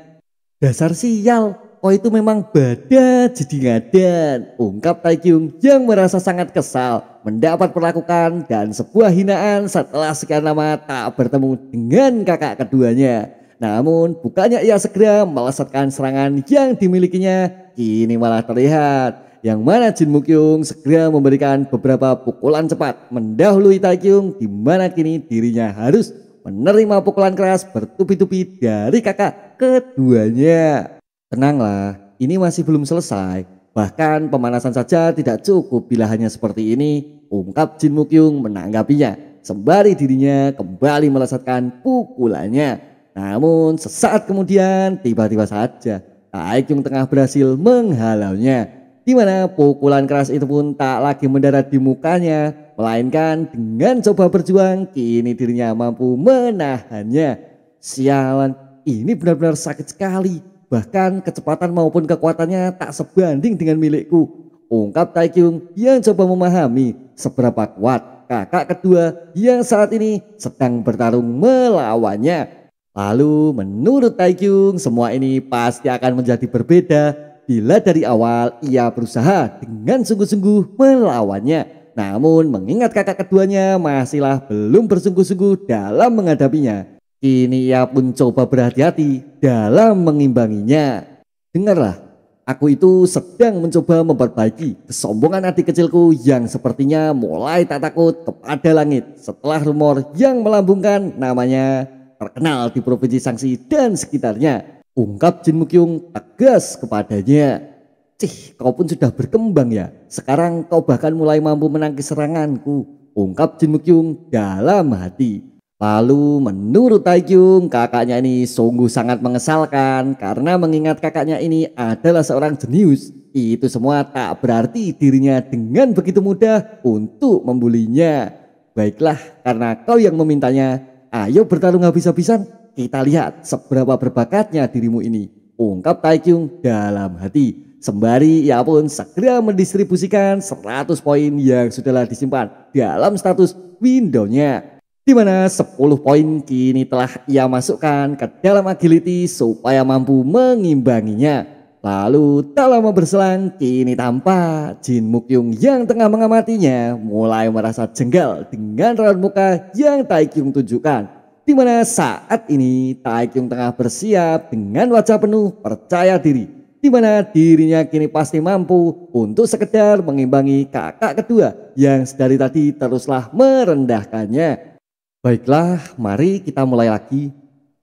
Dasar sial, kau itu memang badan jadi ngadan, ungkap Taekyung yang merasa sangat kesal mendapat perlakukan dan sebuah hinaan setelah sekian lama tak bertemu dengan kakak keduanya. Namun bukannya ia segera melesatkan serangan yang dimilikinya, kini malah terlihat yang mana Jin Mukyung segera memberikan beberapa pukulan cepat mendahului Taekyung, di mana kini dirinya harus menerima pukulan keras bertubi-tubi dari kakak keduanya. Tenanglah, ini masih belum selesai. Bahkan pemanasan saja tidak cukup bila hanya seperti ini, ungkap Jin Mukyung menanggapinya sembari dirinya kembali melesatkan pukulannya. Namun sesaat kemudian tiba-tiba saja Taekyung tengah berhasil menghalaunya, di mana pukulan keras itu pun tak lagi mendarat di mukanya, melainkan dengan coba berjuang kini dirinya mampu menahannya. Sialan, ini benar-benar sakit sekali. Bahkan kecepatan maupun kekuatannya tak sebanding dengan milikku, ungkap Taekyung yang coba memahami seberapa kuat kakak kedua yang saat ini sedang bertarung melawannya. Lalu menurut Taekyung semua ini pasti akan menjadi berbeda bila dari awal ia berusaha dengan sungguh-sungguh melawannya. Namun mengingat kakak keduanya masihlah belum bersungguh-sungguh dalam menghadapinya, kini ia pun coba berhati-hati dalam mengimbanginya. Dengarlah, aku itu sedang mencoba memperbaiki kesombongan adik kecilku yang sepertinya mulai tak takut kepada langit setelah rumor yang melambungkan namanya terkenal di provinsi Sangsi dan sekitarnya, ungkap Jin Mukyung tegas kepadanya. Cih, kau pun sudah berkembang ya. Sekarang kau bahkan mulai mampu menangkis seranganku, ungkap Jin Mukyung dalam hati. Lalu menurut Taekyung kakaknya ini sungguh sangat mengesalkan karena mengingat kakaknya ini adalah seorang jenius. Itu semua tak berarti dirinya dengan begitu mudah untuk membulinya. Baiklah, karena kau yang memintanya, ayo bertarung habis-habisan, kita lihat seberapa berbakatnya dirimu ini, ungkap Taekyung dalam hati. Sembari ia pun segera mendistribusikan 100 poin yang sudahlah disimpan dalam status Windows-nya. Di mana 10 poin kini telah ia masukkan ke dalam agility supaya mampu mengimbanginya. Lalu tak lama berselang kini tampak Jin Mukyung yang tengah mengamatinya mulai merasa jenggal dengan raut muka yang Taekyung tunjukkan. Di mana saat ini Taekyung tengah bersiap dengan wajah penuh percaya diri, di mana dirinya kini pasti mampu untuk sekedar mengimbangi kakak kedua yang sedari tadi teruslah merendahkannya. Baiklah, mari kita mulai lagi.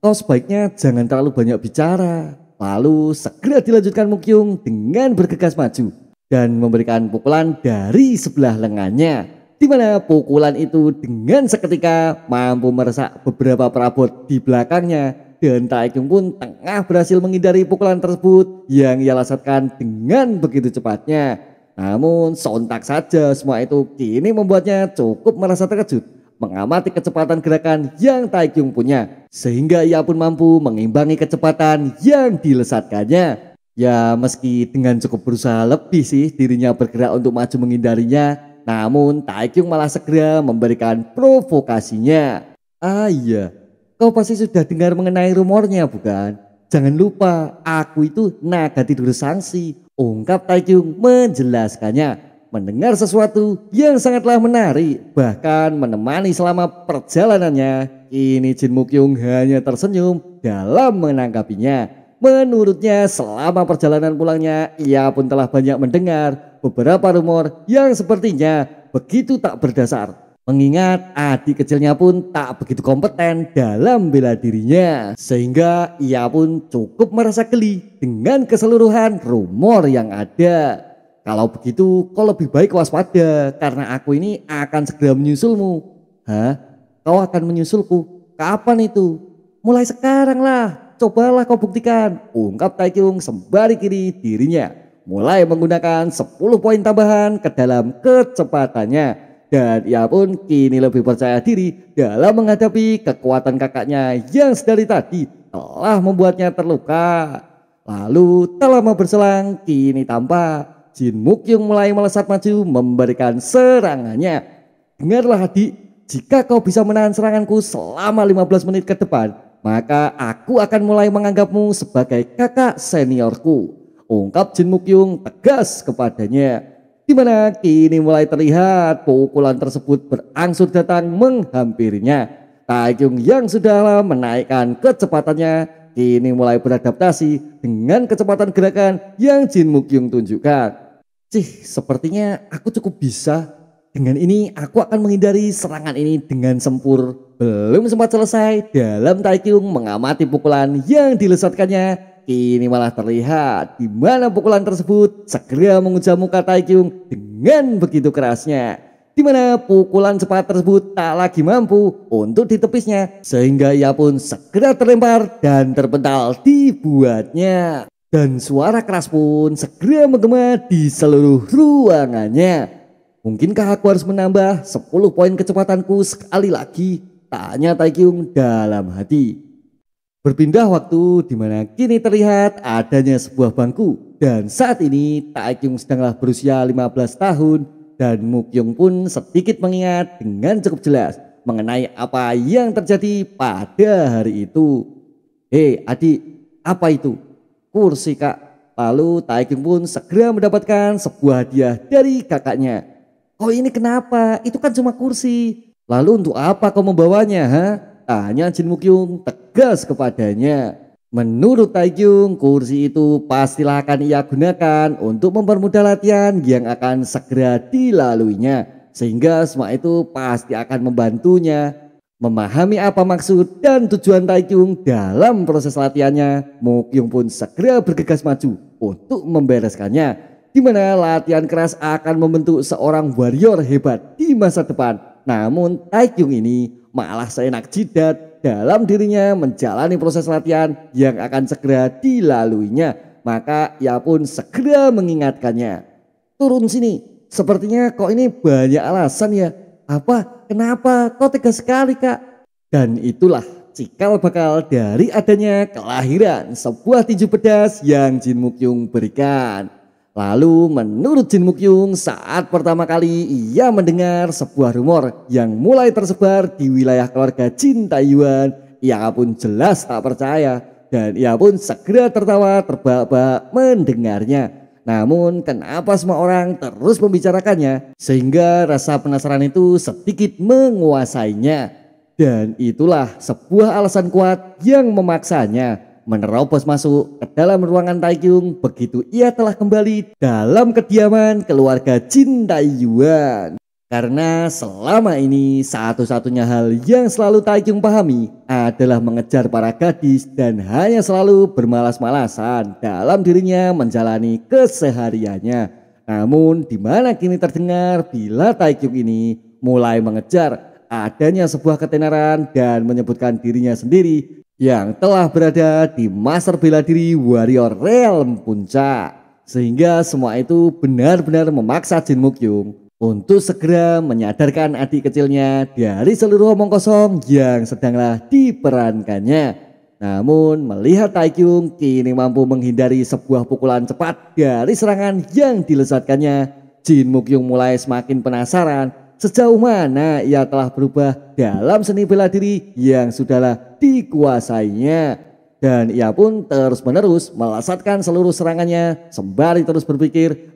Kau sebaiknya jangan terlalu banyak bicara. Lalu segera dilanjutkan Mukyung dengan bergegas maju dan memberikan pukulan dari sebelah lengannya, di mana pukulan itu dengan seketika mampu meresak beberapa perabot di belakangnya dan Taekyung pun tengah berhasil menghindari pukulan tersebut yang ia lasatkan dengan begitu cepatnya. Namun sontak saja semua itu kini membuatnya cukup merasa terkejut mengamati kecepatan gerakan yang Taekyung punya. Sehingga ia pun mampu mengimbangi kecepatan yang dilesatkannya. Ya meski dengan cukup berusaha lebih sih dirinya bergerak untuk maju menghindarinya. Namun Taekyung malah segera memberikan provokasinya. Ah iya, kau pasti sudah dengar mengenai rumornya bukan? Jangan lupa, aku itu naga tidur sangsi. Ungkap Taekyung menjelaskannya. Mendengar sesuatu yang sangatlah menarik, bahkan menemani selama perjalanannya, kini Jin Mukyung hanya tersenyum dalam menanggapinya. Menurutnya selama perjalanan pulangnya, ia pun telah banyak mendengar beberapa rumor yang sepertinya begitu tak berdasar. Mengingat adik kecilnya pun tak begitu kompeten dalam bela dirinya. Sehingga ia pun cukup merasa geli dengan keseluruhan rumor yang ada. Kalau begitu kau lebih baik waspada karena aku ini akan segera menyusulmu. Hah? Kau akan menyusulku? Kapan itu? Mulai sekarang lah, cobalah kau buktikan. Ungkap Taekyung sembari kiri dirinya. Mulai menggunakan 10 poin tambahan ke dalam kecepatannya. Dan ia pun kini lebih percaya diri dalam menghadapi kekuatan kakaknya yang sedari tadi telah membuatnya terluka. Lalu tak lama berselang kini tampak Jin Mukyung mulai melesat maju memberikan serangannya. Dengarlah adik, jika kau bisa menahan seranganku selama 15 menit ke depan, maka aku akan mulai menganggapmu sebagai kakak seniorku. Ungkap Jin Mukyung tegas kepadanya. Di mana kini mulai terlihat pukulan tersebut berangsur datang menghampirinya. Taekyung yang sudah menaikkan kecepatannya kini mulai beradaptasi dengan kecepatan gerakan yang Jin Mukyung tunjukkan. Sepertinya aku cukup bisa. Dengan ini aku akan menghindari serangan ini dengan sempur. Belum sempat selesai dalam Taekyung mengamati pukulan yang dilesatkannya. Kini malah terlihat di mana pukulan tersebut segera mengujar muka Taekyung dengan begitu kerasnya. Di mana pukulan cepat tersebut tak lagi mampu untuk ditepisnya. Sehingga ia pun segera terlempar dan terpental dibuatnya. Dan suara keras pun segera menggema di seluruh ruangannya. Mungkinkah aku harus menambah 10 poin kecepatanku sekali lagi? Tanya Taekyung dalam hati. Berpindah waktu di mana kini terlihat adanya sebuah bangku dan saat ini Taekyung sedanglah berusia 15 tahun dan Mukyung pun sedikit mengingat dengan cukup jelas mengenai apa yang terjadi pada hari itu. Hei adik, apa itu? Kursi kak. Lalu Taekyung pun segera mendapatkan sebuah hadiah dari kakaknya. Oh ini kenapa? Itu kan cuma kursi. Lalu untuk apa kau membawanya ha? Tanya Jin Mukyung tegas kepadanya. Menurut Taekyung, kursi itu pastilah akan ia gunakan untuk mempermudah latihan yang akan segera dilaluinya. Sehingga semua itu pasti akan membantunya memahami apa maksud dan tujuan Taekyung dalam proses latihannya. Mukyung pun segera bergegas maju untuk membereskannya. Di mana latihan keras akan membentuk seorang warrior hebat di masa depan. Namun Taekyung ini malah seenak jidat dalam dirinya menjalani proses latihan yang akan segera dilaluinya. Maka ia pun segera mengingatkannya. Turun sini, sepertinya kau ini banyak alasan ya. Apa? Kenapa? Kau tegas sekali kak. Dan itulah cikal bakal dari adanya kelahiran sebuah tinju pedas yang Jin Mukyung berikan. Lalu menurut Jin Mukyung saat pertama kali ia mendengar sebuah rumor yang mulai tersebar di wilayah keluarga Jin Taeyuan, ia pun jelas tak percaya dan ia pun segera tertawa terbahak-bahak mendengarnya. Namun kenapa semua orang terus membicarakannya sehingga rasa penasaran itu sedikit menguasainya. Dan itulah sebuah alasan kuat yang memaksanya menerobos masuk ke dalam ruangan Taekyung begitu ia telah kembali dalam kediaman keluarga Jin Taeyuan. Karena selama ini satu-satunya hal yang selalu Taekyung pahami adalah mengejar para gadis dan hanya selalu bermalas-malasan dalam dirinya menjalani kesehariannya. Namun di mana kini terdengar bila Taekyung ini mulai mengejar adanya sebuah ketenaran dan menyebutkan dirinya sendiri yang telah berada di master bela diri warrior realm puncak. Sehingga semua itu benar-benar memaksa Jin Mukyung untuk segera menyadarkan adik kecilnya dari seluruh omong kosong yang sedanglah diperankannya. Namun melihat Taekyung kini mampu menghindari sebuah pukulan cepat dari serangan yang dilesatkannya, Jin Mukyung mulai semakin penasaran sejauh mana ia telah berubah dalam seni bela diri yang sudahlah dikuasainya. Dan ia pun terus-menerus melesatkan seluruh serangannya sembari terus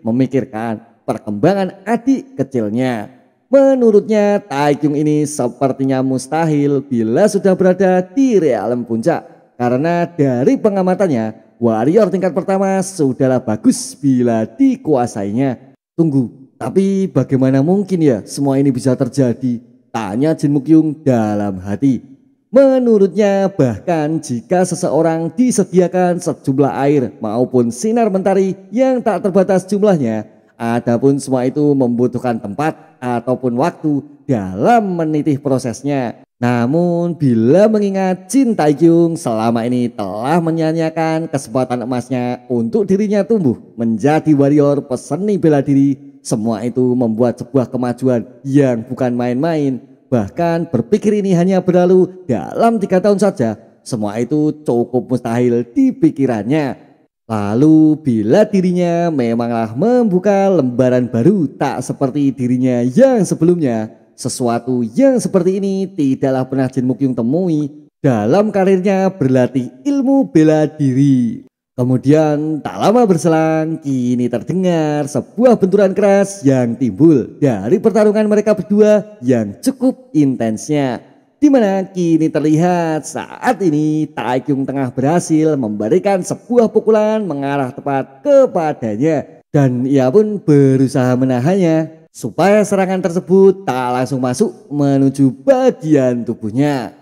memikirkan perkembangan adik kecilnya. Menurutnya Taekyung ini sepertinya mustahil bila sudah berada di realm puncak. Karena dari pengamatannya, warrior tingkat pertama sudahlah bagus bila dikuasainya. Tunggu, tapi bagaimana mungkin ya semua ini bisa terjadi? Tanya Jin Mukyung dalam hati. Menurutnya bahkan jika seseorang disediakan sejumlah air maupun sinar mentari yang tak terbatas jumlahnya, adapun semua itu membutuhkan tempat ataupun waktu dalam menitih prosesnya. Namun bila mengingat Jin Taekyung selama ini telah menyanyiakan kesempatan emasnya untuk dirinya tumbuh menjadi warrior peseni bela diri, semua itu membuat sebuah kemajuan yang bukan main-main. Bahkan berpikir ini hanya berlalu dalam 3 tahun saja, semua itu cukup mustahil di pikirannya. Lalu bila dirinya memanglah membuka lembaran baru tak seperti dirinya yang sebelumnya, sesuatu yang seperti ini tidaklah pernah Jin Mukyung temui dalam karirnya berlatih ilmu bela diri. Kemudian tak lama berselang kini terdengar sebuah benturan keras yang timbul dari pertarungan mereka berdua yang cukup intensnya. Di mana kini terlihat saat ini Taekyung tengah berhasil memberikan sebuah pukulan mengarah tepat kepadanya. Dan ia pun berusaha menahannya supaya serangan tersebut tak langsung masuk menuju bagian tubuhnya.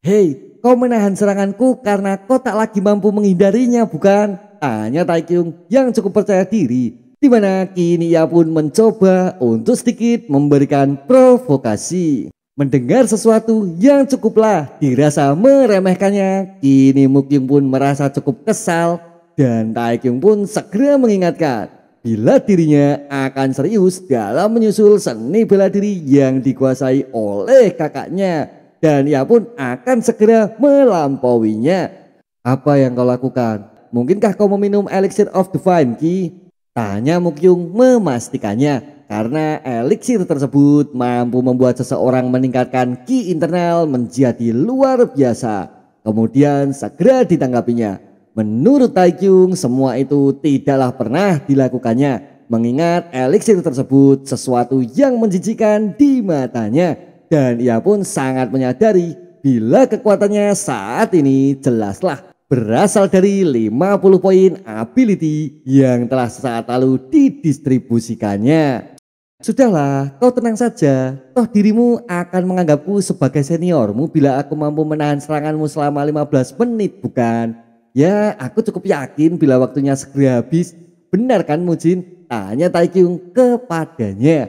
Hei, kau menahan seranganku karena kau tak lagi mampu menghindarinya bukan? Tanya Taekyung yang cukup percaya diri. Di mana kini ia pun mencoba untuk sedikit memberikan provokasi. Mendengar sesuatu yang cukuplah dirasa meremehkannya, kini Mukyung pun merasa cukup kesal dan Taekyung pun segera mengingatkan bila dirinya akan serius dalam menyusul seni bela diri yang dikuasai oleh kakaknya dan ia pun akan segera melampauinya. Apa yang kau lakukan? Mungkinkah kau meminum elixir of divine ki? Tanya Mukyung memastikannya karena elixir tersebut mampu membuat seseorang meningkatkan ki internal menjadi luar biasa. Kemudian segera ditanggapinya. Menurut Taekyung semua itu tidaklah pernah dilakukannya, mengingat elixir tersebut sesuatu yang menjijikan di matanya dan ia pun sangat menyadari bila kekuatannya saat ini jelaslah berasal dari 50 poin ability yang telah sesaat lalu didistribusikannya. Sudahlah, kau tenang saja, toh dirimu akan menganggapku sebagai seniormu bila aku mampu menahan seranganmu selama 15 menit bukan? Ya, aku cukup yakin bila waktunya segera habis. Benar kan Mujin? Tanya Taekyung kepadanya.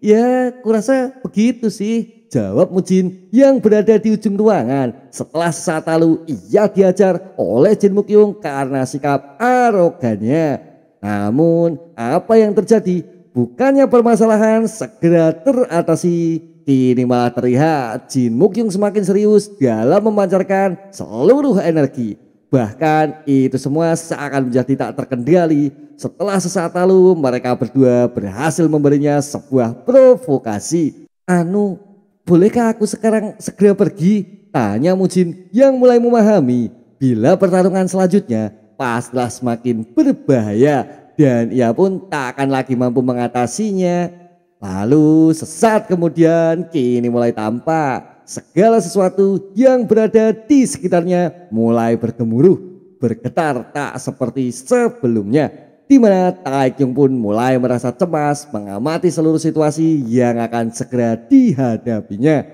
Ya kurasa begitu sih, jawab Mujin yang berada di ujung ruangan. Setelah sesaat lalu ia diajar oleh Jin Mukyung karena sikap arogannya. Namun apa yang terjadi? Bukannya permasalahan segera teratasi, kini malah terlihat Jin Mukyung semakin serius dalam memancarkan seluruh energi. Bahkan itu semua seakan menjadi tak terkendali setelah sesaat lalu mereka berdua berhasil memberinya sebuah provokasi. Bolehkah aku sekarang segera pergi? Tanya Mujin yang mulai memahami bila pertarungan selanjutnya pastilah semakin berbahaya dan ia pun tak akan lagi mampu mengatasinya. Lalu sesaat kemudian kini mulai tampak segala sesuatu yang berada di sekitarnya mulai bergemuruh, bergetar tak seperti sebelumnya. Di mana Taekyung pun mulai merasa cemas mengamati seluruh situasi yang akan segera dihadapinya.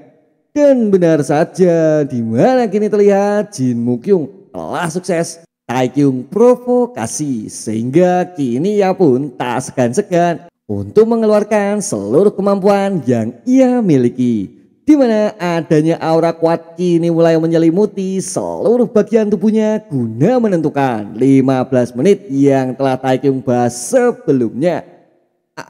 Dan benar saja, di mana kini terlihat Jin Mukyung telah sukses Taekyung provokasi sehingga kini ia pun tak segan-segan untuk mengeluarkan seluruh kemampuan yang ia miliki. di mana adanya aura kuat kini mulai menyelimuti seluruh bagian tubuhnya guna menentukan 15 menit yang telah Taekyung bahas sebelumnya.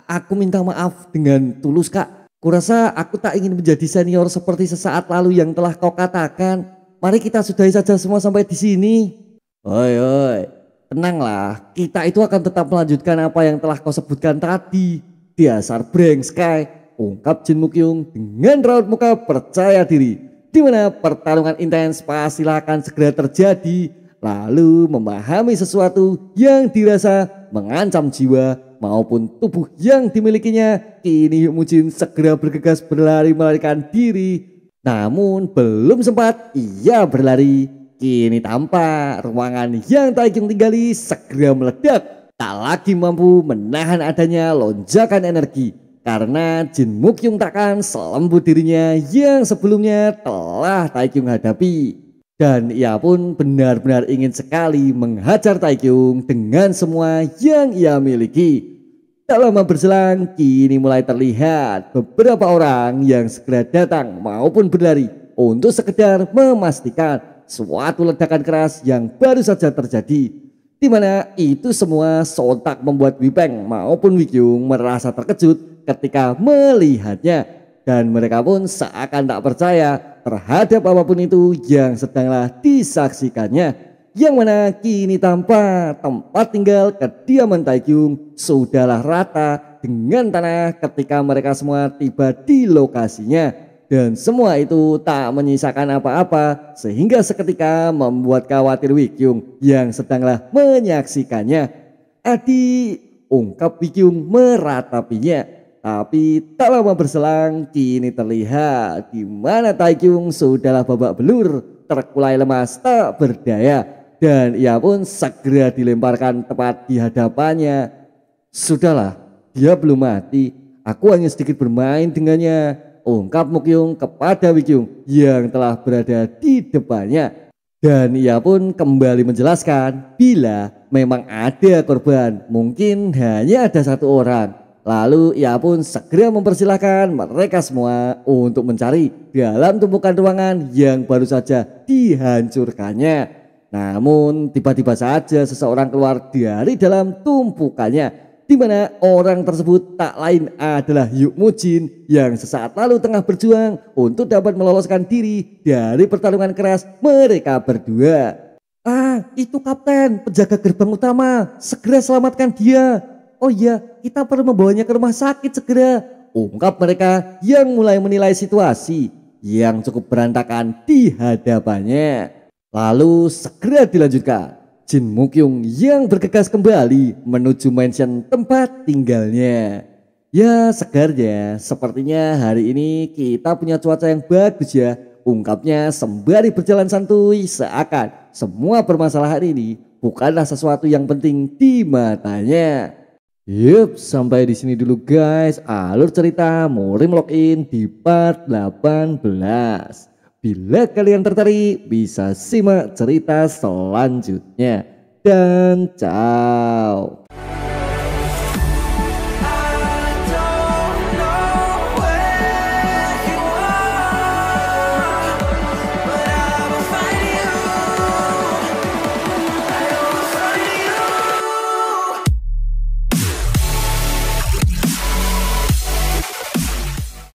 Aku minta maaf dengan tulus kak. Kurasa aku tak ingin menjadi senior seperti sesaat lalu yang telah kau katakan. Mari kita sudahi saja semua sampai di sini. Oi, tenanglah. Kita itu akan tetap melanjutkan apa yang telah kau sebutkan tadi. Dasar brengskai, ungkap Jin Mukyung dengan raut muka percaya diri. Di mana pertarungan intens pastilah akan segera terjadi. Lalu memahami sesuatu yang dirasa mengancam jiwa maupun tubuh yang dimilikinya, kini Hyuk Mujin segera bergegas berlari melarikan diri. Namun belum sempat ia berlari, kini tampak ruangan yang Taekyung tinggali segera meledak. Tak lagi mampu menahan adanya lonjakan energi karena Jin Mukyung takkan selembut dirinya yang sebelumnya telah Taekyung hadapi. Dan ia pun benar-benar ingin sekali menghajar Taekyung dengan semua yang ia miliki. Tak lama berselang, kini mulai terlihat beberapa orang yang segera datang maupun berlari untuk sekedar memastikan suatu ledakan keras yang baru saja terjadi. Di mana itu semua sontak membuat Wipeng maupun Wikyung merasa terkejut ketika melihatnya. Dan mereka pun seakan tak percaya terhadap apapun itu yang sedanglah disaksikannya. Yang mana kini tampak tempat tinggal kediaman Taekyung sudahlah rata dengan tanah ketika mereka semua tiba di lokasinya. Dan semua itu tak menyisakan apa-apa sehingga seketika membuat khawatir Wikyung yang sedanglah menyaksikannya. Adi, ungkap Wikyung meratapinya. Tapi tak lama berselang kini terlihat di mana Taekyung sudahlah babak belur, terkulai lemas tak berdaya, dan ia pun segera dilemparkan tepat di hadapannya. Sudahlah, dia belum mati, aku hanya sedikit bermain dengannya, ungkap Mukyung kepada Wikyung yang telah berada di depannya. Dan ia pun kembali menjelaskan bila memang ada korban, mungkin hanya ada satu orang. Lalu ia pun segera mempersilahkan mereka semua untuk mencari dalam tumpukan ruangan yang baru saja dihancurkannya. Namun tiba-tiba saja seseorang keluar dari dalam tumpukannya, di mana orang tersebut tak lain adalah Hyuk Mujin yang sesaat lalu tengah berjuang untuk dapat meloloskan diri dari pertarungan keras mereka berdua. Ah, itu kapten, penjaga gerbang utama, segera selamatkan dia. Oh iya, kita perlu membawanya ke rumah sakit segera, ungkap mereka yang mulai menilai situasi yang cukup berantakan di hadapannya. Lalu segera dilanjutkan, Jin Mukyung yang bergegas kembali menuju mansion tempat tinggalnya. Ya segarnya, sepertinya hari ini kita punya cuaca yang bagus ya, ungkapnya sembari berjalan santuy seakan semua permasalahan ini bukanlah sesuatu yang penting di matanya. Yup, sampai di sini dulu guys alur cerita Murim Login di part 18. Bila kalian tertarik bisa simak cerita selanjutnya. Dan ciao.